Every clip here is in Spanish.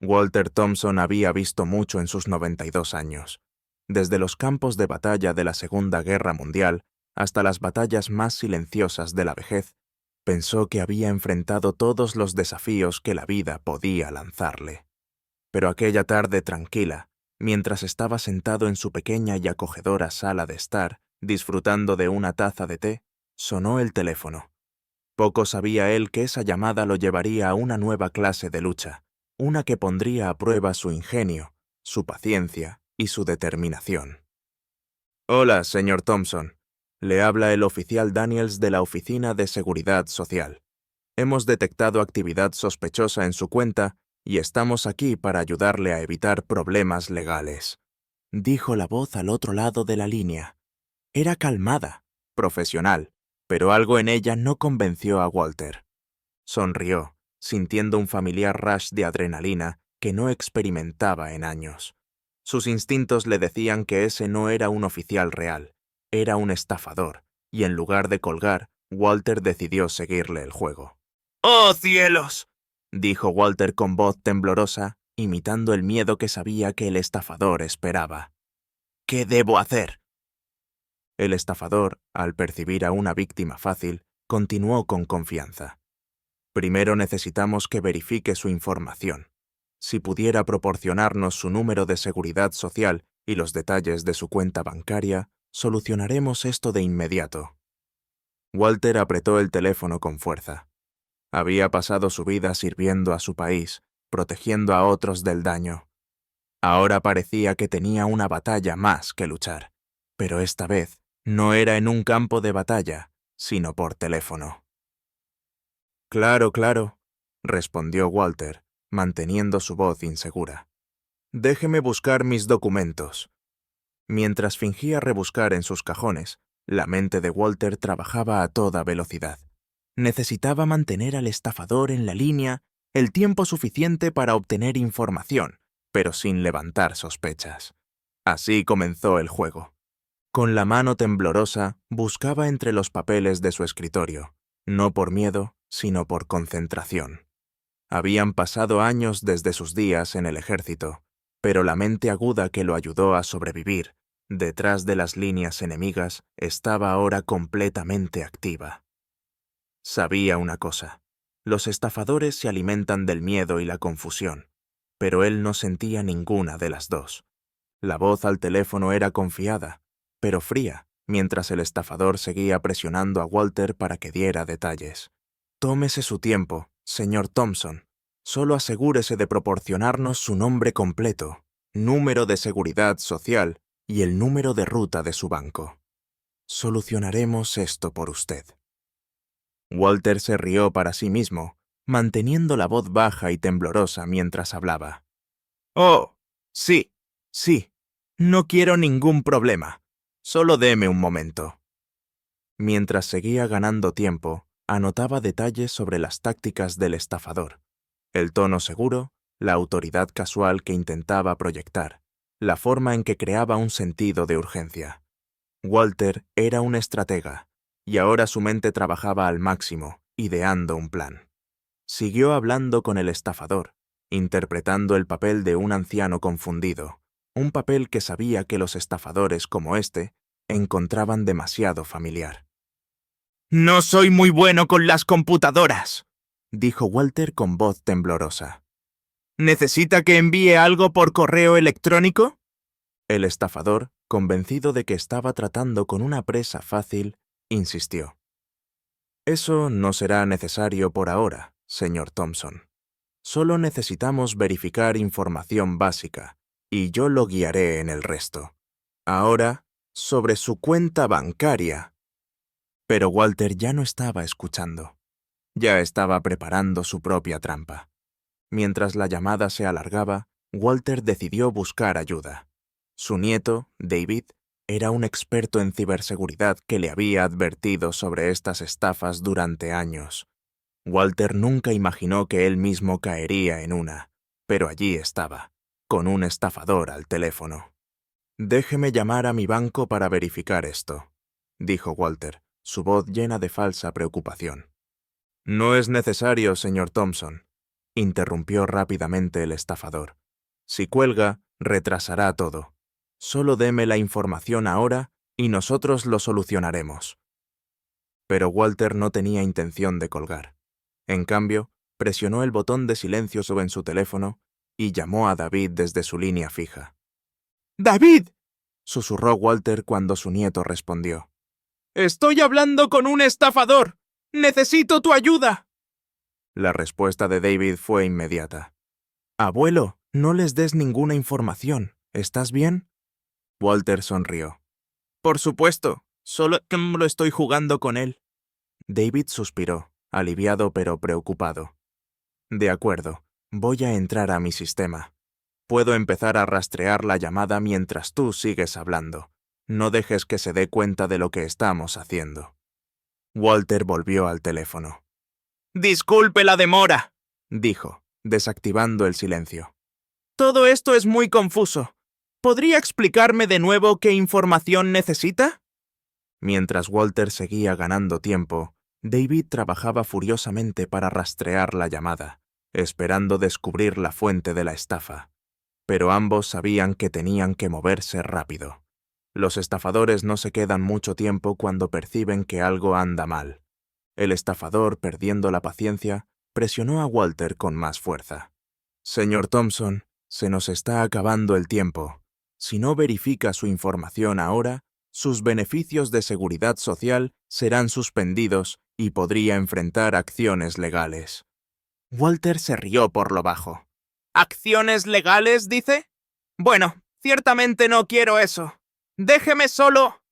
Walter Thompson había visto mucho en sus 92 años, desde los campos de batalla de la Segunda Guerra Mundial hasta las batallas más silenciosas de la vejez. Pensó que había enfrentado todos los desafíos que la vida podía lanzarle. Pero aquella tarde tranquila, mientras estaba sentado en su pequeña y acogedora sala de estar, disfrutando de una taza de té, sonó el teléfono. Poco sabía él que esa llamada lo llevaría a una nueva clase de lucha, una que pondría a prueba su ingenio, su paciencia y su determinación. «Hola, señor Thompson», le habla el oficial Daniels de la Oficina de Seguridad Social. Hemos detectado actividad sospechosa en su cuenta y estamos aquí para ayudarle a evitar problemas legales, dijo la voz al otro lado de la línea. Era calmada, profesional, pero algo en ella no convenció a Walter. Sonrió, sintiendo un familiar rush de adrenalina que no experimentaba en años. Sus instintos le decían que ese no era un oficial real, era un estafador, y en lugar de colgar, Walter decidió seguirle el juego. «¡Oh, cielos!», dijo Walter con voz temblorosa, imitando el miedo que sabía que el estafador esperaba. «¿Qué debo hacer?». El estafador, al percibir a una víctima fácil, continuó con confianza. «Primero necesitamos que verifique su información. Si pudiera proporcionarnos su número de seguridad social y los detalles de su cuenta bancaria, solucionaremos esto de inmediato». Walter apretó el teléfono con fuerza. Había pasado su vida sirviendo a su país, protegiendo a otros del daño. Ahora parecía que tenía una batalla más que luchar, pero esta vez no era en un campo de batalla, sino por teléfono. «Claro, claro», respondió Walter, manteniendo su voz insegura. «Déjeme buscar mis documentos». Mientras fingía rebuscar en sus cajones, la mente de Walter trabajaba a toda velocidad. Necesitaba mantener al estafador en la línea el tiempo suficiente para obtener información, pero sin levantar sospechas. Así comenzó el juego. Con la mano temblorosa, buscaba entre los papeles de su escritorio, no por miedo, sino por concentración. Habían pasado años desde sus días en el ejército, pero la mente aguda que lo ayudó a sobrevivir, detrás de las líneas enemigas, estaba ahora completamente activa. Sabía una cosa: los estafadores se alimentan del miedo y la confusión, pero él no sentía ninguna de las dos. La voz al teléfono era confiada, pero fría, mientras el estafador seguía presionando a Walter para que diera detalles. «Tómese su tiempo, señor Thompson. Solo asegúrese de proporcionarnos su nombre completo, número de seguridad social y el número de ruta de su banco. Solucionaremos esto por usted». Walter se rió para sí mismo, manteniendo la voz baja y temblorosa mientras hablaba. «Oh, sí, sí. No quiero ningún problema. Solo deme un momento». Mientras seguía ganando tiempo, anotaba detalles sobre las tácticas del estafador, el tono seguro, la autoridad casual que intentaba proyectar, la forma en que creaba un sentido de urgencia. Walter era un estratega, y ahora su mente trabajaba al máximo, ideando un plan. Siguió hablando con el estafador, interpretando el papel de un anciano confundido, un papel que sabía que los estafadores como este encontraban demasiado familiar. «No soy muy bueno con las computadoras», dijo Walter con voz temblorosa. «¿Necesita que envíe algo por correo electrónico?». El estafador, convencido de que estaba tratando con una presa fácil, insistió. «Eso no será necesario por ahora, señor Thompson. Solo necesitamos verificar información básica, y yo lo guiaré en el resto. Ahora, sobre su cuenta bancaria». Pero Walter ya no estaba escuchando. Ya estaba preparando su propia trampa. Mientras la llamada se alargaba, Walter decidió buscar ayuda. Su nieto, David, era un experto en ciberseguridad que le había advertido sobre estas estafas durante años. Walter nunca imaginó que él mismo caería en una, pero allí estaba, con un estafador al teléfono. «Déjeme llamar a mi banco para verificar esto», dijo Walter, su voz llena de falsa preocupación. «No es necesario, señor Thompson. interrumpió rápidamente el estafador. Si cuelga, retrasará todo. Solo deme la información ahora y nosotros lo solucionaremos. Pero Walter no tenía intención de colgar. En cambio, presionó el botón de silencio en su teléfono y llamó a David desde su línea fija. ¡David!, susurró Walter cuando su nieto respondió. «¡Estoy hablando con un estafador! ¡Necesito tu ayuda!». La respuesta de David fue inmediata. «Abuelo, no les des ninguna información. ¿Estás bien?». Walter sonrió. «Por supuesto, solo que lo estoy jugando con él». David suspiró, aliviado pero preocupado. «De acuerdo, voy a entrar a mi sistema. Puedo empezar a rastrear la llamada mientras tú sigues hablando. No dejes que se dé cuenta de lo que estamos haciendo». Walter volvió al teléfono. «Disculpe la demora», dijo, desactivando el silencio. «Todo esto es muy confuso. ¿Podría explicarme de nuevo qué información necesita?». Mientras Walter seguía ganando tiempo, David trabajaba furiosamente para rastrear la llamada, esperando descubrir la fuente de la estafa. Pero ambos sabían que tenían que moverse rápido. Los estafadores no se quedan mucho tiempo cuando perciben que algo anda mal. El estafador, perdiendo la paciencia, presionó a Walter con más fuerza. «Señor Thompson, se nos está acabando el tiempo. Si no verifica su información ahora, sus beneficios de seguridad social serán suspendidos y podría enfrentar acciones legales». Walter se rió por lo bajo. «¿Acciones legales, dice? Bueno, ciertamente no quiero eso. ¡Déjeme solo!».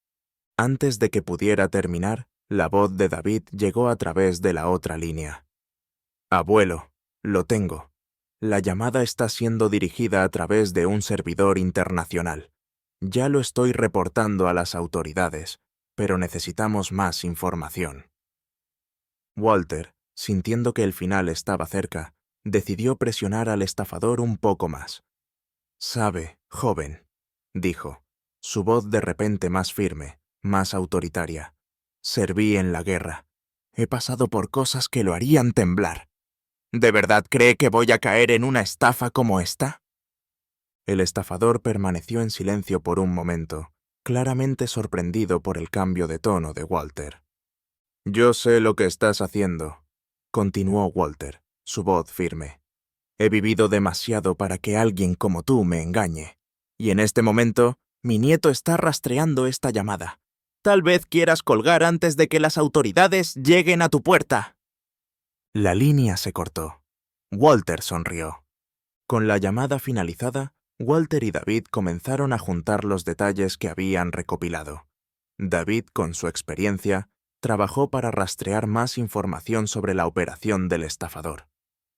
Antes de que pudiera terminar, la voz de David llegó a través de la otra línea. «Abuelo, lo tengo. La llamada está siendo dirigida a través de un servidor internacional. Ya lo estoy reportando a las autoridades, pero necesitamos más información». Walter, sintiendo que el final estaba cerca, decidió presionar al estafador un poco más. «Sabe, joven», dijo, su voz de repente más firme, más autoritaria. «Serví en la guerra. He pasado por cosas que lo harían temblar. ¿De verdad cree que voy a caer en una estafa como esta?». El estafador permaneció en silencio por un momento, claramente sorprendido por el cambio de tono de Walter. «Yo sé lo que estás haciendo», continuó Walter, su voz firme. «He vivido demasiado para que alguien como tú me engañe. Y en este momento, mi nieto está rastreando esta llamada. Tal vez quieras colgar antes de que las autoridades lleguen a tu puerta». La línea se cortó. Walter sonrió. Con la llamada finalizada, Walter y David comenzaron a juntar los detalles que habían recopilado. David, con su experiencia, trabajó para rastrear más información sobre la operación del estafador.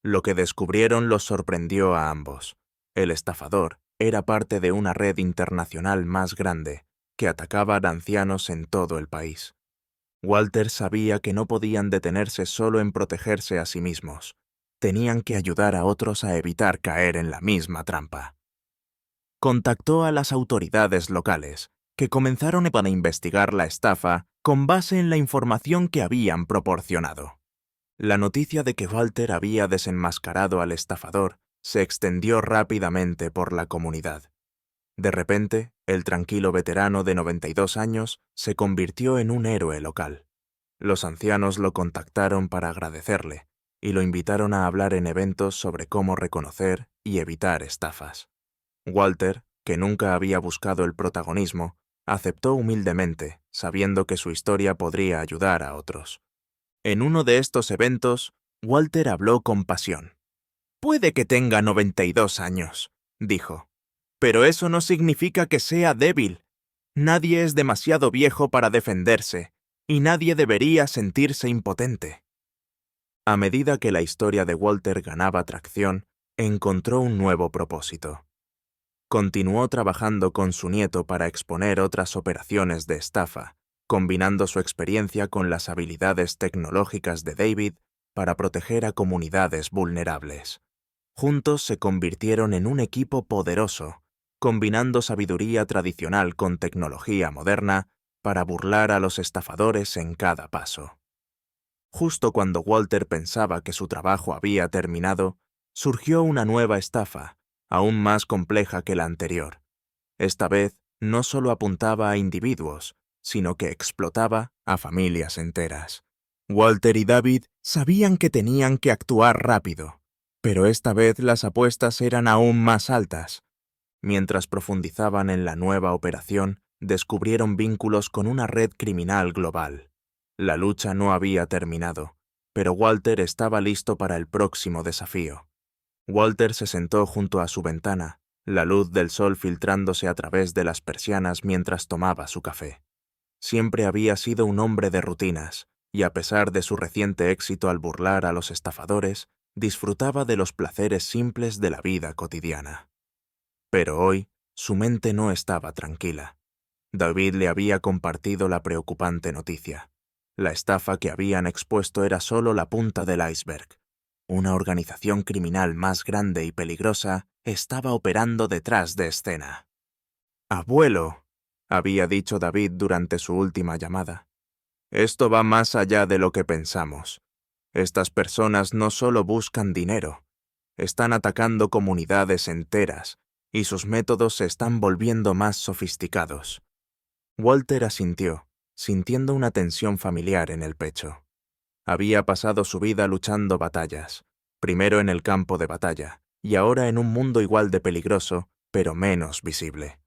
Lo que descubrieron los sorprendió a ambos. El estafador era parte de una red internacional más grande, que atacaba a ancianos en todo el país. Walter sabía que no podían detenerse solo en protegerse a sí mismos. Tenían que ayudar a otros a evitar caer en la misma trampa. Contactó a las autoridades locales, que comenzaron a investigar la estafa con base en la información que habían proporcionado. La noticia de que Walter había desenmascarado al estafador se extendió rápidamente por la comunidad. De repente, el tranquilo veterano de 92 años se convirtió en un héroe local. Los ancianos lo contactaron para agradecerle y lo invitaron a hablar en eventos sobre cómo reconocer y evitar estafas. Walter, que nunca había buscado el protagonismo, aceptó humildemente, sabiendo que su historia podría ayudar a otros. En uno de estos eventos, Walter habló con pasión. «Puede que tenga 92 años», dijo, «pero eso no significa que sea débil. Nadie es demasiado viejo para defenderse, y nadie debería sentirse impotente». A medida que la historia de Walter ganaba tracción, encontró un nuevo propósito. Continuó trabajando con su nieto para exponer otras operaciones de estafa, combinando su experiencia con las habilidades tecnológicas de David para proteger a comunidades vulnerables. Juntos se convirtieron en un equipo poderoso, combinando sabiduría tradicional con tecnología moderna para burlar a los estafadores en cada paso. Justo cuando Walter pensaba que su trabajo había terminado, surgió una nueva estafa, aún más compleja que la anterior. Esta vez no solo apuntaba a individuos, sino que explotaba a familias enteras. Walter y David sabían que tenían que actuar rápido, pero esta vez las apuestas eran aún más altas. Mientras profundizaban en la nueva operación, descubrieron vínculos con una red criminal global. La lucha no había terminado, pero Walter estaba listo para el próximo desafío. Walter se sentó junto a su ventana, la luz del sol filtrándose a través de las persianas mientras tomaba su café. Siempre había sido un hombre de rutinas, y a pesar de su reciente éxito al burlar a los estafadores, disfrutaba de los placeres simples de la vida cotidiana. Pero hoy, su mente no estaba tranquila. David le había compartido la preocupante noticia. La estafa que habían expuesto era solo la punta del iceberg. Una organización criminal más grande y peligrosa estaba operando detrás de escena. «Abuelo», había dicho David durante su última llamada, «esto va más allá de lo que pensamos. Estas personas no solo buscan dinero, están atacando comunidades enteras, y sus métodos se están volviendo más sofisticados». Walter asintió, sintiendo una tensión familiar en el pecho. Había pasado su vida luchando batallas, primero en el campo de batalla, y ahora en un mundo igual de peligroso, pero menos visible.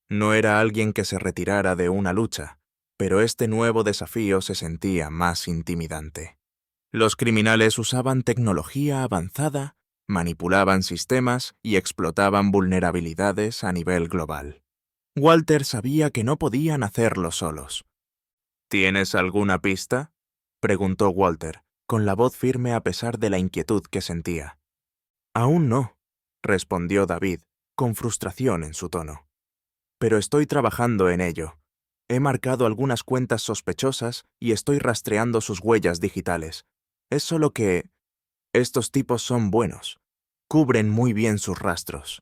No era alguien que se retirara de una lucha, pero este nuevo desafío se sentía más intimidante. Los criminales usaban tecnología avanzada, manipulaban sistemas y explotaban vulnerabilidades a nivel global. Walter sabía que no podían hacerlo solos. «¿Tienes alguna pista?», preguntó Walter, con la voz firme a pesar de la inquietud que sentía. «Aún no», respondió David, con frustración en su tono. «Pero estoy trabajando en ello. He marcado algunas cuentas sospechosas y estoy rastreando sus huellas digitales. Es solo que estos tipos son buenos. Cubren muy bien sus rastros».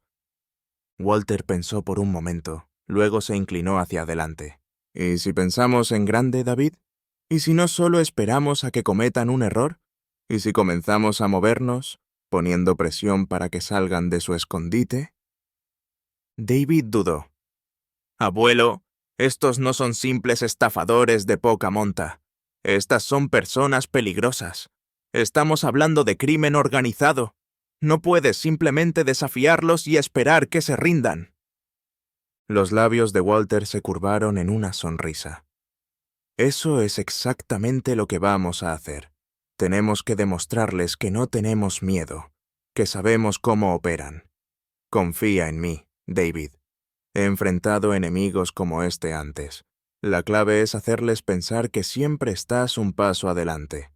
Walter pensó por un momento, luego se inclinó hacia adelante. «¿Y si pensamos en grande, David? ¿Y si no solo esperamos a que cometan un error? ¿Y si comenzamos a movernos, poniendo presión para que salgan de su escondite?» David dudó. «Abuelo, estos no son simples estafadores de poca monta. Estas son personas peligrosas. Estamos hablando de crimen organizado. No puedes simplemente desafiarlos y esperar que se rindan». Los labios de Walter se curvaron en una sonrisa. «Eso es exactamente lo que vamos a hacer. Tenemos que demostrarles que no tenemos miedo, que sabemos cómo operan. Confía en mí, David. He enfrentado enemigos como este antes. La clave es hacerles pensar que siempre estás un paso adelante».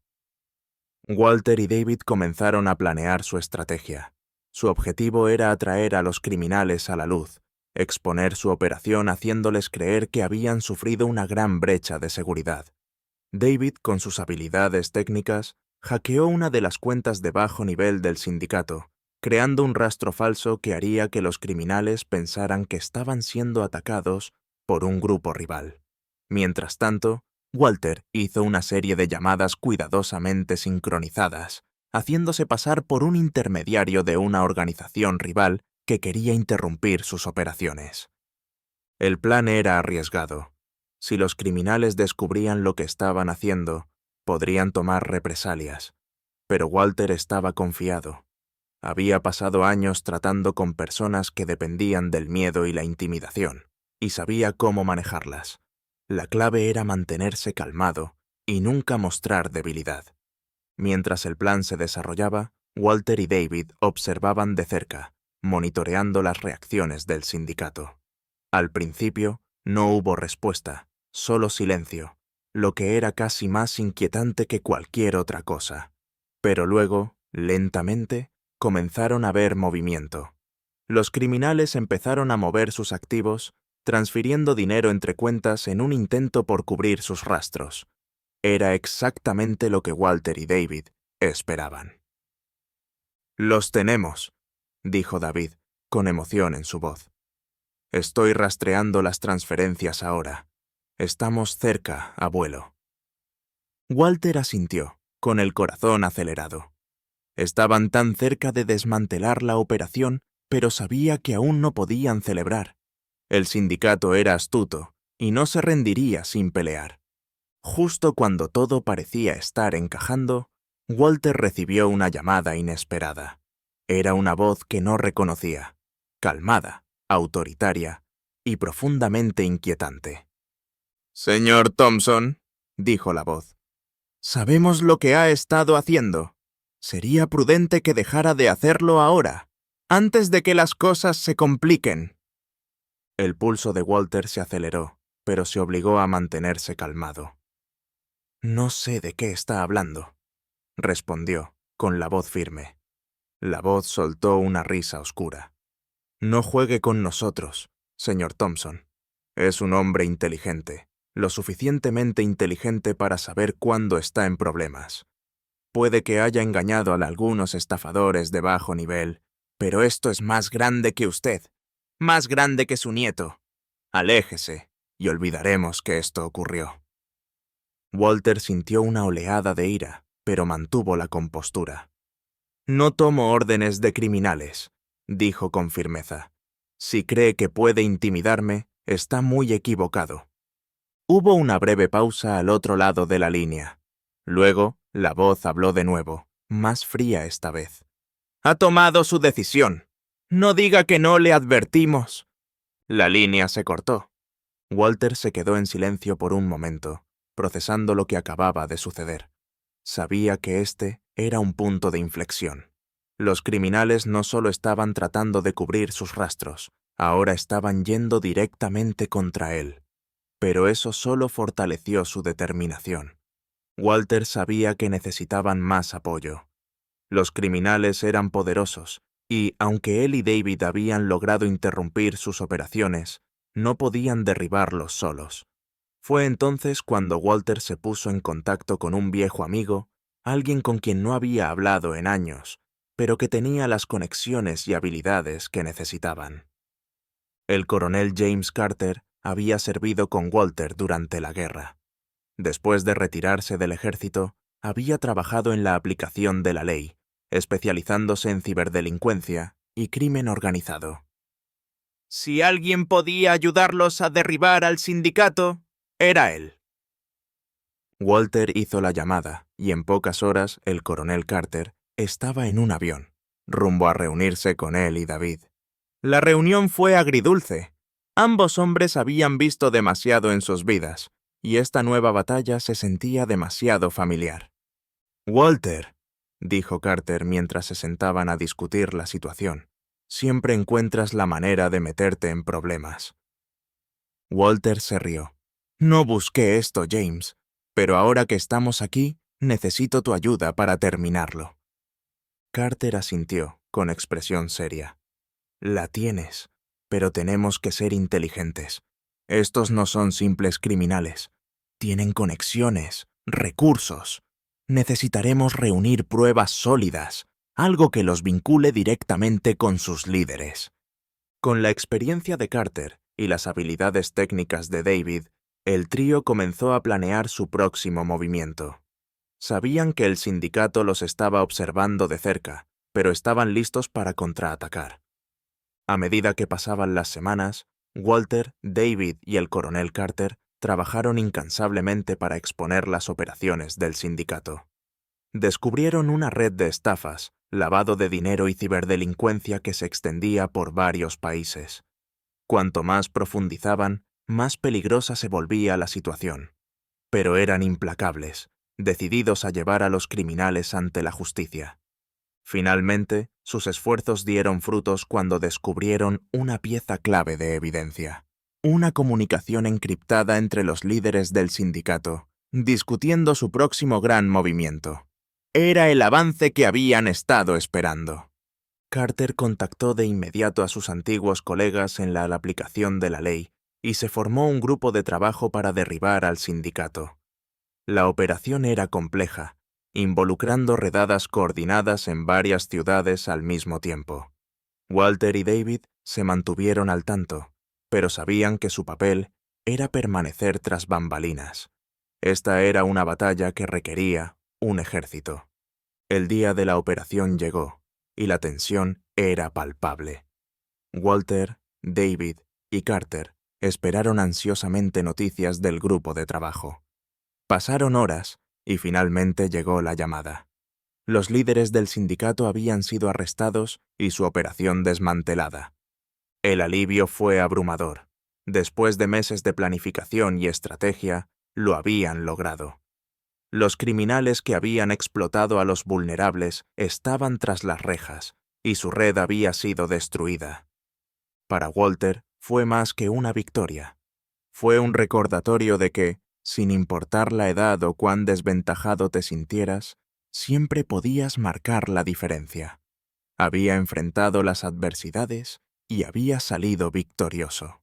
Walter y David comenzaron a planear su estrategia. Su objetivo era atraer a los criminales a la luz, exponer su operación haciéndoles creer que habían sufrido una gran brecha de seguridad. David, con sus habilidades técnicas, hackeó una de las cuentas de bajo nivel del sindicato, creando un rastro falso que haría que los criminales pensaran que estaban siendo atacados por un grupo rival. Mientras tanto, Walter hizo una serie de llamadas cuidadosamente sincronizadas, haciéndose pasar por un intermediario de una organización rival que quería interrumpir sus operaciones. El plan era arriesgado. Si los criminales descubrían lo que estaban haciendo, podrían tomar represalias. Pero Walter estaba confiado. Había pasado años tratando con personas que dependían del miedo y la intimidación, y sabía cómo manejarlas. La clave era mantenerse calmado y nunca mostrar debilidad. Mientras el plan se desarrollaba, Walter y David observaban de cerca, monitoreando las reacciones del sindicato. Al principio, no hubo respuesta, solo silencio, lo que era casi más inquietante que cualquier otra cosa. Pero luego, lentamente, comenzaron a ver movimiento. Los criminales empezaron a mover sus activos, transfiriendo dinero entre cuentas en un intento por cubrir sus rastros. Era exactamente lo que Walter y David esperaban. «Los tenemos», dijo David, con emoción en su voz. «Estoy rastreando las transferencias ahora. Estamos cerca, abuelo». Walter asintió, con el corazón acelerado. Estaban tan cerca de desmantelar la operación, pero sabía que aún no podían celebrar. El sindicato era astuto y no se rendiría sin pelear. Justo cuando todo parecía estar encajando, Walter recibió una llamada inesperada. Era una voz que no reconocía, calmada, autoritaria y profundamente inquietante. «Señor Thompson», dijo la voz, «sabemos lo que ha estado haciendo. Sería prudente que dejara de hacerlo ahora, antes de que las cosas se compliquen». El pulso de Walter se aceleró, pero se obligó a mantenerse calmado. «No sé de qué está hablando», respondió, con la voz firme. La voz soltó una risa oscura. «No juegue con nosotros, señor Thompson. Es un hombre inteligente, lo suficientemente inteligente para saber cuándo está en problemas. Puede que haya engañado a algunos estafadores de bajo nivel, pero esto es más grande que usted, más grande que su nieto. Aléjese, y olvidaremos que esto ocurrió». Walter sintió una oleada de ira, pero mantuvo la compostura. «No tomo órdenes de criminales», dijo con firmeza. «Si cree que puede intimidarme, está muy equivocado». Hubo una breve pausa al otro lado de la línea. Luego, la voz habló de nuevo, más fría esta vez. «Ha tomado su decisión. No diga que no le advertimos». La línea se cortó. Walter se quedó en silencio por un momento, procesando lo que acababa de suceder. Sabía que este era un punto de inflexión. Los criminales no solo estaban tratando de cubrir sus rastros, ahora estaban yendo directamente contra él. Pero eso solo fortaleció su determinación. Walter sabía que necesitaban más apoyo. Los criminales eran poderosos, y aunque él y David habían logrado interrumpir sus operaciones, no podían derribarlos solos. Fue entonces cuando Walter se puso en contacto con un viejo amigo, alguien con quien no había hablado en años, pero que tenía las conexiones y habilidades que necesitaban. El coronel James Carter había servido con Walter durante la guerra. Después de retirarse del ejército, había trabajado en la aplicación de la ley, especializándose en ciberdelincuencia y crimen organizado. Si alguien podía ayudarlos a derribar al sindicato, era él. Walter hizo la llamada y en pocas horas el coronel Carter estaba en un avión, rumbo a reunirse con él y David. La reunión fue agridulce. Ambos hombres habían visto demasiado en sus vidas, y esta nueva batalla se sentía demasiado familiar. «Walter», dijo Carter mientras se sentaban a discutir la situación, «siempre encuentras la manera de meterte en problemas». Walter se rió. «No busqué esto, James, pero ahora que estamos aquí, necesito tu ayuda para terminarlo». Carter asintió, con expresión seria. «La tienes, pero tenemos que ser inteligentes. Estos no son simples criminales. Tienen conexiones, recursos. Necesitaremos reunir pruebas sólidas, algo que los vincule directamente con sus líderes». Con la experiencia de Carter y las habilidades técnicas de David, el trío comenzó a planear su próximo movimiento. Sabían que el sindicato los estaba observando de cerca, pero estaban listos para contraatacar. A medida que pasaban las semanas, Walter, David y el coronel Carter trabajaron incansablemente para exponer las operaciones del sindicato. Descubrieron una red de estafas, lavado de dinero y ciberdelincuencia que se extendía por varios países. Cuanto más profundizaban, más peligrosa se volvía la situación. Pero eran implacables, decididos a llevar a los criminales ante la justicia. Finalmente, sus esfuerzos dieron frutos cuando descubrieron una pieza clave de evidencia. Una comunicación encriptada entre los líderes del sindicato, discutiendo su próximo gran movimiento. Era el avance que habían estado esperando. Carter contactó de inmediato a sus antiguos colegas en la aplicación de la ley y se formó un grupo de trabajo para derribar al sindicato. La operación era compleja, involucrando redadas coordinadas en varias ciudades al mismo tiempo. Walter y David se mantuvieron al tanto, pero sabían que su papel era permanecer tras bambalinas. Esta era una batalla que requería un ejército. El día de la operación llegó, y la tensión era palpable. Walter, David y Carter esperaron ansiosamente noticias del grupo de trabajo. Pasaron horas y finalmente llegó la llamada. Los líderes del sindicato habían sido arrestados y su operación desmantelada. El alivio fue abrumador. Después de meses de planificación y estrategia, lo habían logrado. Los criminales que habían explotado a los vulnerables estaban tras las rejas, y su red había sido destruida. Para Walter fue más que una victoria. Fue un recordatorio de que, sin importar la edad o cuán desventajado te sintieras, siempre podías marcar la diferencia. Había enfrentado las adversidades y había salido victorioso.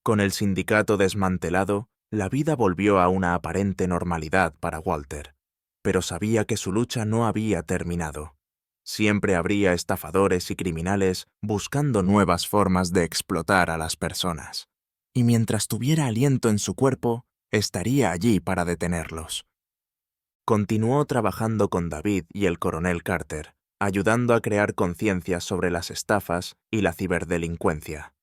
Con el sindicato desmantelado, la vida volvió a una aparente normalidad para Walter, pero sabía que su lucha no había terminado. Siempre habría estafadores y criminales buscando nuevas formas de explotar a las personas. Y mientras tuviera aliento en su cuerpo, estaría allí para detenerlos. Continuó trabajando con David y el coronel Carter, ayudando a crear conciencia sobre las estafas y la ciberdelincuencia.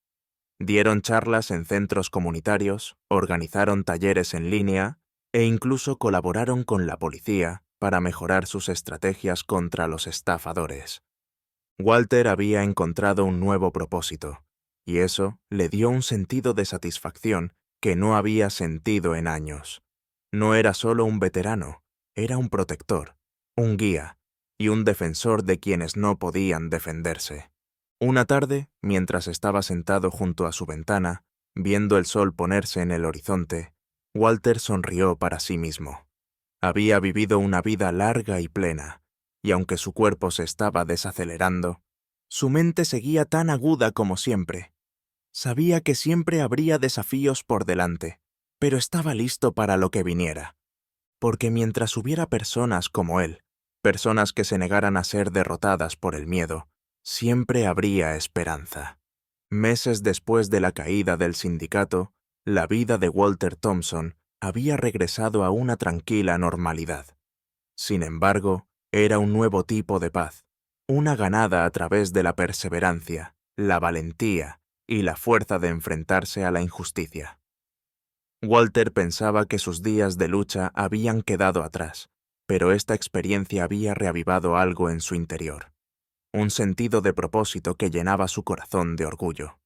Dieron charlas en centros comunitarios, organizaron talleres en línea e incluso colaboraron con la policía para mejorar sus estrategias contra los estafadores. Walter había encontrado un nuevo propósito, y eso le dio un sentido de satisfacción que no había sentido en años. No era solo un veterano, era un protector, un guía y un defensor de quienes no podían defenderse. Una tarde, mientras estaba sentado junto a su ventana, viendo el sol ponerse en el horizonte, Walter sonrió para sí mismo. Había vivido una vida larga y plena, y aunque su cuerpo se estaba desacelerando, su mente seguía tan aguda como siempre. Sabía que siempre habría desafíos por delante, pero estaba listo para lo que viniera. Porque mientras hubiera personas como él, personas que se negaran a ser derrotadas por el miedo, siempre habría esperanza. Meses después de la caída del sindicato, la vida de Walter Thompson había regresado a una tranquila normalidad. Sin embargo, era un nuevo tipo de paz, una ganada a través de la perseverancia, la valentía y la fuerza de enfrentarse a la injusticia. Walter pensaba que sus días de lucha habían quedado atrás, pero esta experiencia había reavivado algo en su interior, un sentido de propósito que llenaba su corazón de orgullo.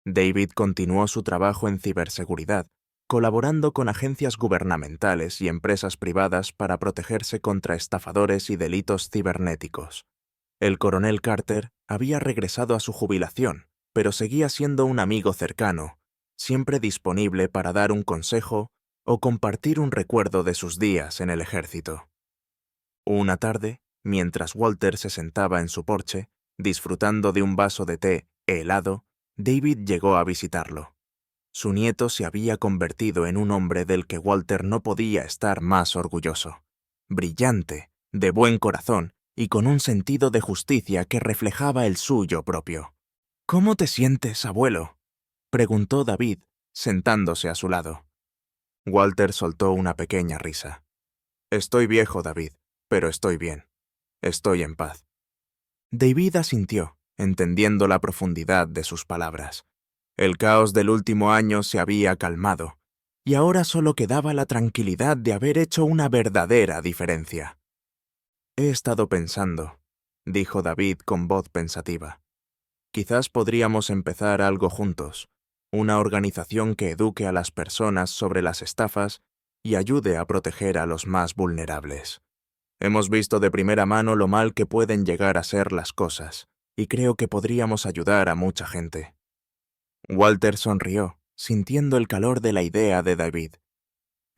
David continuó su trabajo en ciberseguridad, colaborando con agencias gubernamentales y empresas privadas para protegerse contra estafadores y delitos cibernéticos. El coronel Carter había regresado a su jubilación, pero seguía siendo un amigo cercano, siempre disponible para dar un consejo o compartir un recuerdo de sus días en el ejército. Una tarde, mientras Walter se sentaba en su porche, disfrutando de un vaso de té helado, David llegó a visitarlo. Su nieto se había convertido en un hombre del que Walter no podía estar más orgulloso. Brillante, de buen corazón y con un sentido de justicia que reflejaba el suyo propio. «¿Cómo te sientes, abuelo?», preguntó David, sentándose a su lado. Walter soltó una pequeña risa. «Estoy viejo, David, pero estoy bien. Estoy en paz». David asintió, entendiendo la profundidad de sus palabras. El caos del último año se había calmado, y ahora solo quedaba la tranquilidad de haber hecho una verdadera diferencia. «He estado pensando», dijo David con voz pensativa. «Quizás podríamos empezar algo juntos, una organización que eduque a las personas sobre las estafas y ayude a proteger a los más vulnerables. Hemos visto de primera mano lo mal que pueden llegar a ser las cosas, y creo que podríamos ayudar a mucha gente». Walter sonrió, sintiendo el calor de la idea de David.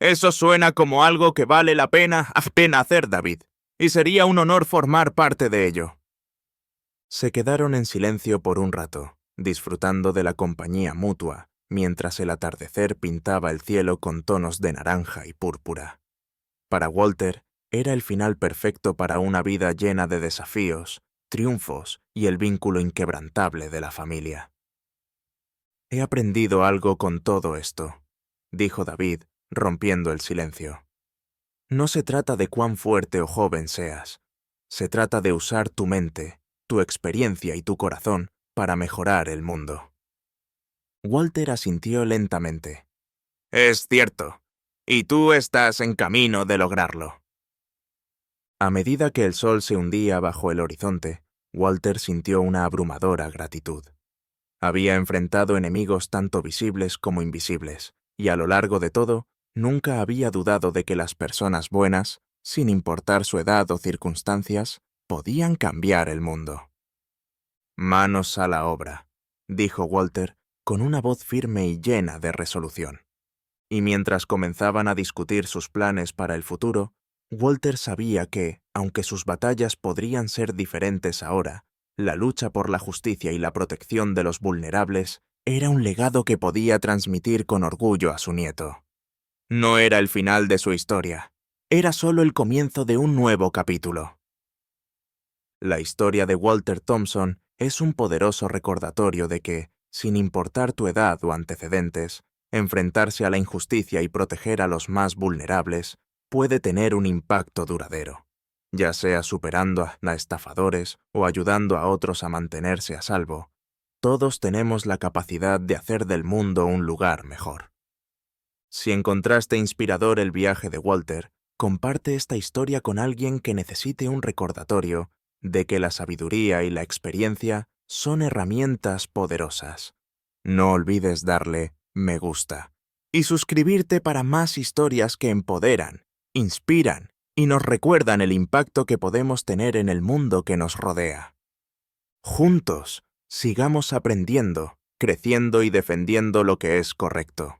«Eso suena como algo que vale la pena hacer, David, y sería un honor formar parte de ello». Se quedaron en silencio por un rato, disfrutando de la compañía mutua, mientras el atardecer pintaba el cielo con tonos de naranja y púrpura. Para Walter, era el final perfecto para una vida llena de desafíos, triunfos y el vínculo inquebrantable de la familia. «He aprendido algo con todo esto», dijo David, rompiendo el silencio. No se trata de cuán fuerte o joven seas. Se trata de usar tu mente, tu experiencia y tu corazón para mejorar el mundo. Walter asintió lentamente. Es cierto, y tú estás en camino de lograrlo. A medida que el sol se hundía bajo el horizonte, Walter sintió una abrumadora gratitud. Había enfrentado enemigos tanto visibles como invisibles, y a lo largo de todo, nunca había dudado de que las personas buenas, sin importar su edad o circunstancias, podían cambiar el mundo. Manos a la obra, dijo Walter, con una voz firme y llena de resolución. Y mientras comenzaban a discutir sus planes para el futuro, Walter sabía que, aunque sus batallas podrían ser diferentes ahora, la lucha por la justicia y la protección de los vulnerables era un legado que podía transmitir con orgullo a su nieto. No era el final de su historia, era solo el comienzo de un nuevo capítulo. La historia de Walter Thompson es un poderoso recordatorio de que, sin importar tu edad o antecedentes, enfrentarse a la injusticia y proteger a los más vulnerables puede tener un impacto duradero, ya sea superando a estafadores o ayudando a otros a mantenerse a salvo. Todos tenemos la capacidad de hacer del mundo un lugar mejor. Si encontraste inspirador el viaje de Walter, comparte esta historia con alguien que necesite un recordatorio de que la sabiduría y la experiencia son herramientas poderosas. No olvides darle me gusta y suscribirte para más historias que empoderan, inspiran y nos recuerdan el impacto que podemos tener en el mundo que nos rodea. Juntos, sigamos aprendiendo, creciendo y defendiendo lo que es correcto.